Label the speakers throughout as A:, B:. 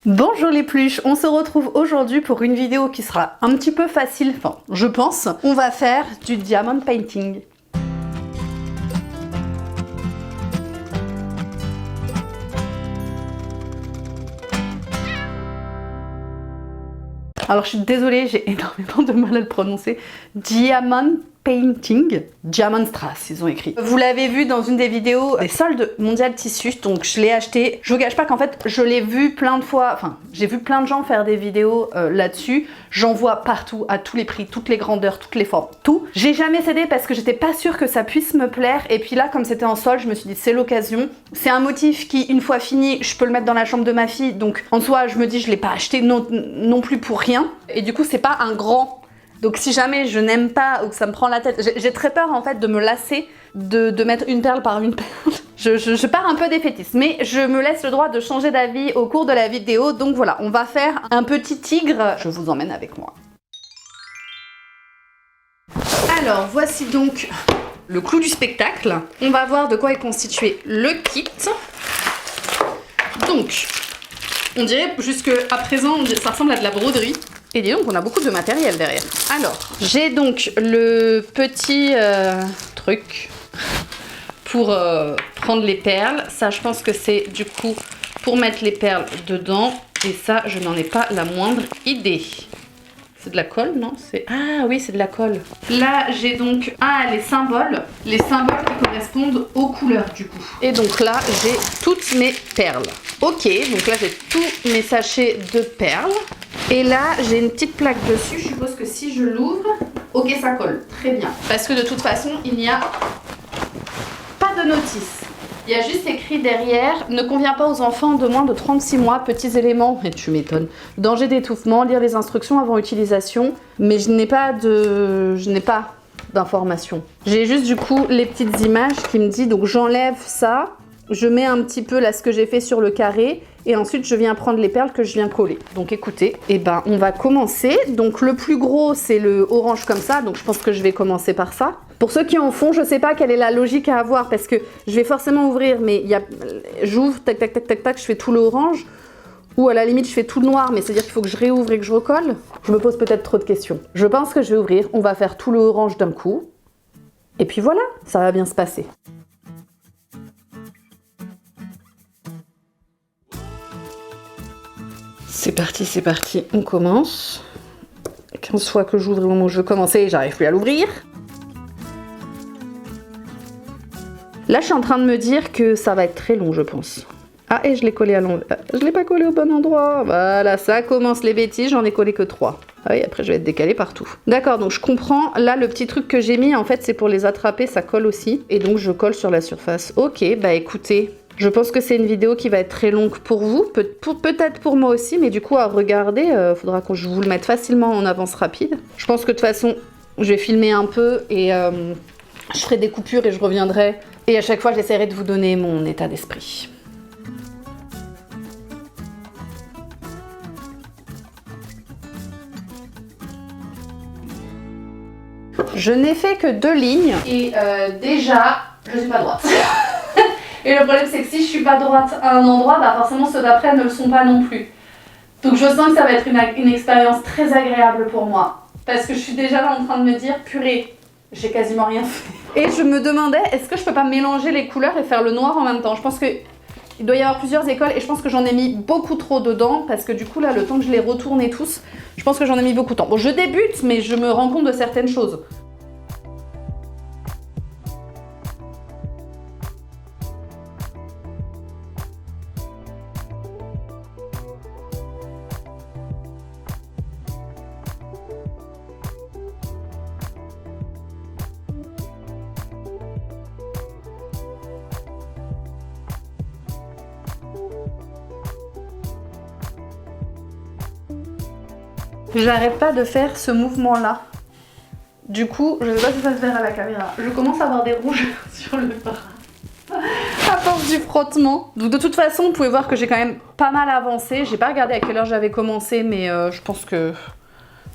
A: Bonjour les pluches, on se retrouve aujourd'hui pour une vidéo qui sera un petit peu facile, enfin je pense. On va faire du diamond painting. Alors je suis désolée, j'ai énormément de mal à le prononcer. Diamond painting, Diamantstrasse, ils ont écrit. Vous l'avez vu dans une des vidéos des soldes mondiales tissus, donc je l'ai acheté. Je vous cache pas qu'en fait, je l'ai vu plein de fois, enfin, j'ai vu plein de gens faire des vidéos là-dessus. J'en vois partout, à tous les prix, toutes les grandeurs, toutes les formes, tout. J'ai jamais cédé parce que j'étais pas sûre que ça puisse me plaire. Et puis là, comme c'était en solde, je me suis dit c'est l'occasion. C'est un motif qui, une fois fini, je peux le mettre dans la chambre de ma fille. Donc en soi, je me dis je l'ai pas acheté non plus pour rien. Et du coup, c'est pas un grand. Donc si jamais je n'aime pas ou que ça me prend la tête, j'ai très peur en fait de me lasser de mettre une perle par une perle. Je pars un peu défaitiste, mais je me laisse le droit de changer d'avis au cours de la vidéo. Donc voilà, on va faire un petit tigre. Je vous emmène avec moi. Alors voici donc le clou du spectacle. On va voir de quoi est constitué le kit. Donc, on dirait jusqu'à présent, ça ressemble à de la broderie. Et dis donc, on a beaucoup de matériel derrière. Alors, j'ai donc le petit truc pour prendre les perles. Ça, je pense que c'est du coup pour mettre les perles dedans. Et ça, je n'en ai pas la moindre idée. C'est de la colle, non? Ah oui, c'est de la colle. Là, j'ai donc les symboles qui correspondent aux couleurs du coup. Et donc là, j'ai toutes mes perles. Ok, donc là, j'ai tous mes sachets de perles. Et là, j'ai une petite plaque dessus. Je suppose que si je l'ouvre, ok, ça colle. Très bien. Parce que de toute façon, il n'y a pas de notice. Il y a juste écrit derrière, ne convient pas aux enfants de moins de 36 mois, petits éléments, et tu m'étonnes. Danger d'étouffement, lire les instructions avant utilisation, mais je n'ai pas d'informations. J'ai juste du coup les petites images qui me disent, donc j'enlève ça, je mets un petit peu là ce que j'ai fait sur le carré, et ensuite je viens prendre les perles que je viens coller. Donc écoutez, on va commencer. Donc le plus gros c'est le orange comme ça, donc je pense que je vais commencer par ça. Pour ceux qui en font, je sais pas quelle est la logique à avoir parce que je vais forcément ouvrir, mais j'ouvre, tac tac tac tac tac, je fais tout le orange. Ou à la limite je fais tout le noir, mais c'est-à-dire qu'il faut que je réouvre et que je recolle. Je me pose peut-être trop de questions. Je pense que je vais ouvrir, on va faire tout le orange d'un coup. Et puis voilà, ça va bien se passer. C'est parti, on commence. 15 fois que j'ouvre au moment où je veux commencer, j'arrive plus à l'ouvrir. Là, je suis en train de me dire que ça va être très long, je pense. Ah, et je l'ai collé à l'envers. Je l'ai pas collé au bon endroit. Voilà, ça commence les bêtises, j'en ai collé que 3. Ah oui, après je vais être décalée partout. D'accord, donc je comprends. Là, le petit truc que j'ai mis, en fait, c'est pour les attraper, ça colle aussi. Et donc, je colle sur la surface. Ok, bah écoutez... Je pense que c'est une vidéo qui va être très longue pour vous, peut-être pour moi aussi, mais du coup à regarder, faudra que je vous le mette facilement en avance rapide. Je pense que de toute façon, je vais filmer un peu et je ferai des coupures et je reviendrai. Et à chaque fois, j'essaierai de vous donner mon état d'esprit. Je n'ai fait que 2 lignes et déjà, je suis pas droite. Et le problème c'est que si je suis pas droite à un endroit, bah forcément ceux d'après ne le sont pas non plus. Donc je sens que ça va être une expérience très agréable pour moi. Parce que je suis déjà là en train de me dire, purée, j'ai quasiment rien fait. Et je me demandais, est-ce que je peux pas mélanger les couleurs et faire le noir en même temps? Je pense qu'il doit y avoir plusieurs écoles et je pense que j'en ai mis beaucoup trop dedans. Parce que du coup là, le temps que je les retourne tous, je pense que j'en ai mis beaucoup de temps. Bon, je débute, mais je me rends compte de certaines choses. J'arrête pas de faire ce mouvement-là. Du coup, je sais pas si ça se verra à la caméra. Je commence à avoir des rougeurs sur le bras. À force du frottement. Donc de toute façon, vous pouvez voir que j'ai quand même pas mal avancé. J'ai pas regardé à quelle heure j'avais commencé, mais je pense que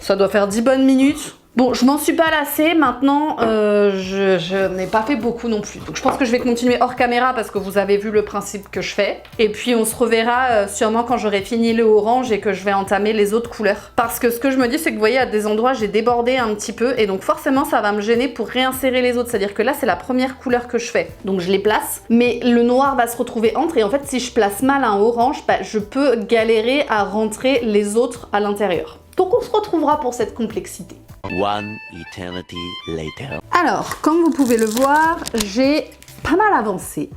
A: ça doit faire 10 bonnes minutes. Bon, je m'en suis pas lassée, maintenant je n'ai pas fait beaucoup non plus. Donc je pense que je vais continuer hors caméra parce que vous avez vu le principe que je fais. Et puis on se reverra sûrement quand j'aurai fini le orange et que je vais entamer les autres couleurs. Parce que ce que je me dis c'est que vous voyez à des endroits j'ai débordé un petit peu et donc forcément ça va me gêner pour réinsérer les autres. C'est-à-dire que là c'est la première couleur que je fais. Donc je les place, mais le noir va se retrouver entre et en fait si je place mal un orange, bah, je peux galérer à rentrer les autres à l'intérieur. Donc on se retrouvera pour cette complexité.
B: One eternity later.
A: Alors, comme vous pouvez le voir, j'ai pas mal avancé.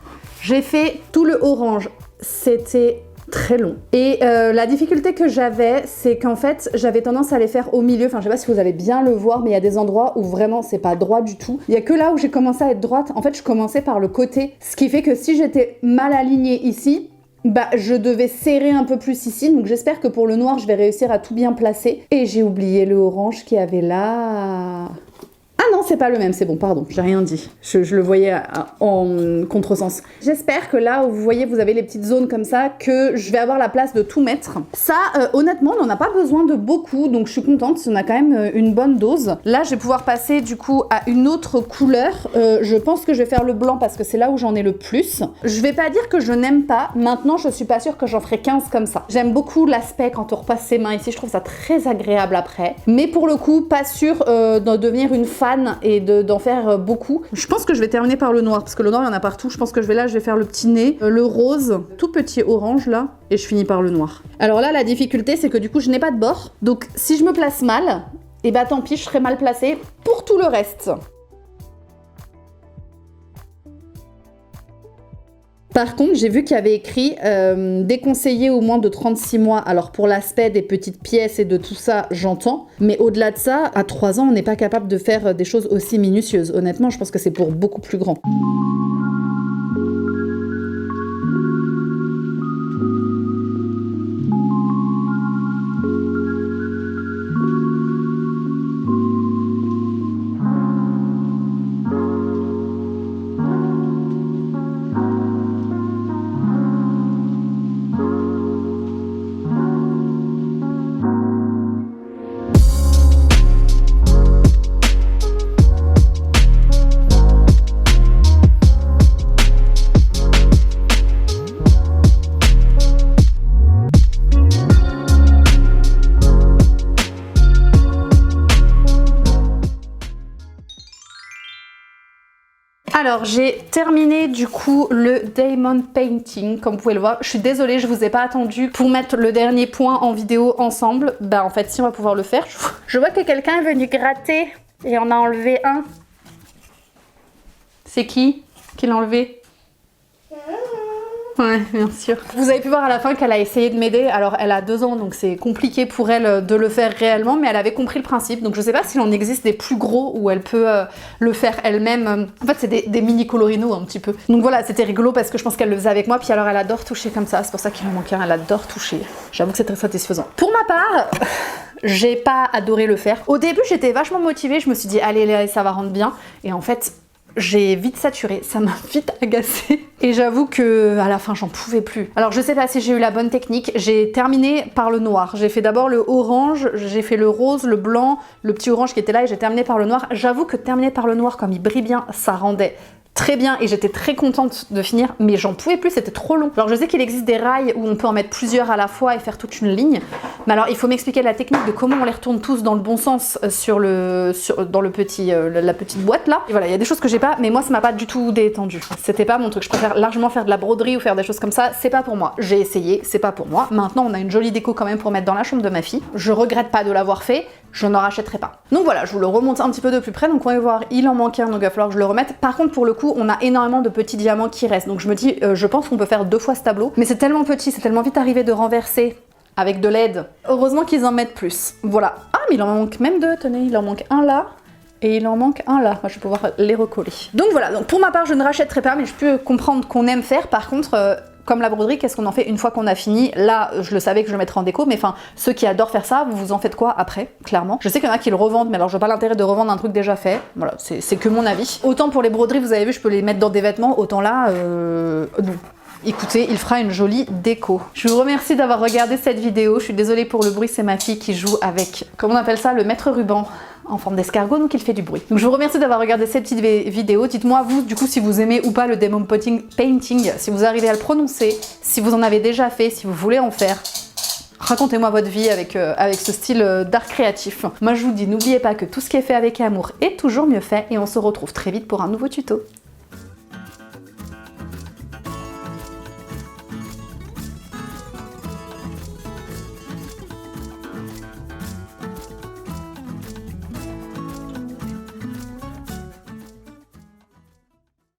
A: J'ai fait tout le orange, c'était très long. Et la difficulté que j'avais, c'est qu'en fait, j'avais tendance à les faire au milieu. Enfin, je sais pas si vous allez bien le voir, mais il y a des endroits où vraiment c'est pas droit du tout. Il y a que là où j'ai commencé à être droite. En fait, je commençais par le côté. Ce qui fait que si j'étais mal alignée ici, bah, je devais serrer un peu plus ici, donc j'espère que pour le noir, je vais réussir à tout bien placer. Et j'ai oublié le orange qu'il y avait là. Ah non, c'est pas le même, c'est bon, pardon, j'ai rien dit. Je le voyais en contresens. J'espère que là où vous voyez, vous avez les petites zones comme ça, que je vais avoir la place de tout mettre. Ça, honnêtement, on n'en a pas besoin de beaucoup, donc je suis contente, on a quand même une bonne dose. Là, je vais pouvoir passer du coup à une autre couleur. Je pense que je vais faire le blanc parce que c'est là où j'en ai le plus. Je vais pas dire que je n'aime pas, maintenant je suis pas sûre que j'en ferai 15 comme ça. J'aime beaucoup l'aspect quand on repasse ses mains ici, je trouve ça très agréable après. Mais pour le coup, pas sûre d'en devenir une fan et d'en faire beaucoup. Je pense que je vais terminer par le noir parce que le noir il y en a partout. Je pense que je vais faire le petit nez, le rose, tout petit orange là et je finis par le noir. Alors là la difficulté c'est que du coup je n'ai pas de bord. Donc si je me place mal, et bah tant pis je serai mal placée pour tout le reste. Par contre, j'ai vu qu'il y avait écrit déconseillé au moins de 36 mois. Alors pour l'aspect des petites pièces et de tout ça, j'entends. Mais au-delà de ça, à 3 ans, on n'est pas capable de faire des choses aussi minutieuses. Honnêtement, je pense que c'est pour beaucoup plus grand. Alors j'ai terminé du coup le Diamond Painting, comme vous pouvez le voir. Je suis désolée, je vous ai pas attendu pour mettre le dernier point en vidéo ensemble. Bah en fait si on va pouvoir le faire. Je vois que quelqu'un est venu gratter et on a enlevé un. C'est qui l'a enlevé? Ouais, bien sûr. Vous avez pu voir à la fin qu'elle a essayé de m'aider. Alors, elle a 2 ans, donc c'est compliqué pour elle de le faire réellement, mais elle avait compris le principe. Donc, je sais pas s'il en existe des plus gros où elle peut le faire elle-même. En fait, c'est des mini colorinos un petit peu. Donc voilà, c'était rigolo parce que je pense qu'elle le faisait avec moi. Puis alors, elle adore toucher comme ça. C'est pour ça qu'il en manquait un. Elle adore toucher. J'avoue que c'est très satisfaisant. Pour ma part, j'ai pas adoré le faire. Au début, j'étais vachement motivée. Je me suis dit, allez, ça va rendre bien. Et en fait, j'ai vite saturé, ça m'a vite agacée. Et j'avoue que à la fin j'en pouvais plus. Alors je sais pas si j'ai eu la bonne technique, j'ai terminé par le noir. J'ai fait d'abord le orange, j'ai fait le rose, le blanc, le petit orange qui était là et j'ai terminé par le noir. J'avoue que terminer par le noir comme il brille bien, ça rendait très bien et j'étais très contente de finir, mais j'en pouvais plus, c'était trop long. Alors je sais qu'il existe des rails où on peut en mettre plusieurs à la fois et faire toute une ligne, mais alors il faut m'expliquer la technique de comment on les retourne tous dans le bon sens dans le petit, la petite boîte là. Et voilà, il y a des choses que j'ai pas, mais moi ça m'a pas du tout détendu. C'était pas mon truc, je préfère largement faire de la broderie ou faire des choses comme ça, c'est pas pour moi. J'ai essayé, c'est pas pour moi. Maintenant on a une jolie déco quand même pour mettre dans la chambre de ma fille. Je regrette pas de l'avoir fait, je n'en rachèterai pas. Donc voilà, je vous le remonte un petit peu de plus près, donc on va voir, il en manquait un, donc il va falloir que je le remette. Par contre pour le coup, on a énormément de petits diamants qui restent, donc je me dis, je pense qu'on peut faire 2 fois ce tableau, mais c'est tellement petit, c'est tellement vite arrivé de renverser avec de l'aide. Heureusement qu'ils en mettent plus. Voilà. Ah mais il en manque même 2, tenez, il en manque un là, et il en manque un là. Moi, je vais pouvoir les recoller. Donc voilà, donc pour ma part, je ne rachèterai pas, mais je peux comprendre qu'on aime faire. Par contre, comme la broderie, qu'est-ce qu'on en fait une fois qu'on a fini? Là, je le savais que je le mettrais en déco, mais enfin, ceux qui adorent faire ça, vous en faites quoi après, clairement? Je sais qu'il y en a qui le revendent, mais alors je vois pas l'intérêt de revendre un truc déjà fait. Voilà, c'est que mon avis. Autant pour les broderies, vous avez vu, je peux les mettre dans des vêtements, autant là, non. Écoutez, il fera une jolie déco. Je vous remercie d'avoir regardé cette vidéo. Je suis désolée pour le bruit, c'est ma fille qui joue avec, comment on appelle ça, le mètre ruban en forme d'escargot, donc il fait du bruit. Donc je vous remercie d'avoir regardé cette petite vidéo. Dites-moi vous, du coup, si vous aimez ou pas le Demon Painting, si vous arrivez à le prononcer, si vous en avez déjà fait, si vous voulez en faire. Racontez-moi votre vie avec ce style d'art créatif. Moi je vous dis, n'oubliez pas que tout ce qui est fait avec amour est toujours mieux fait et on se retrouve très vite pour un nouveau tuto.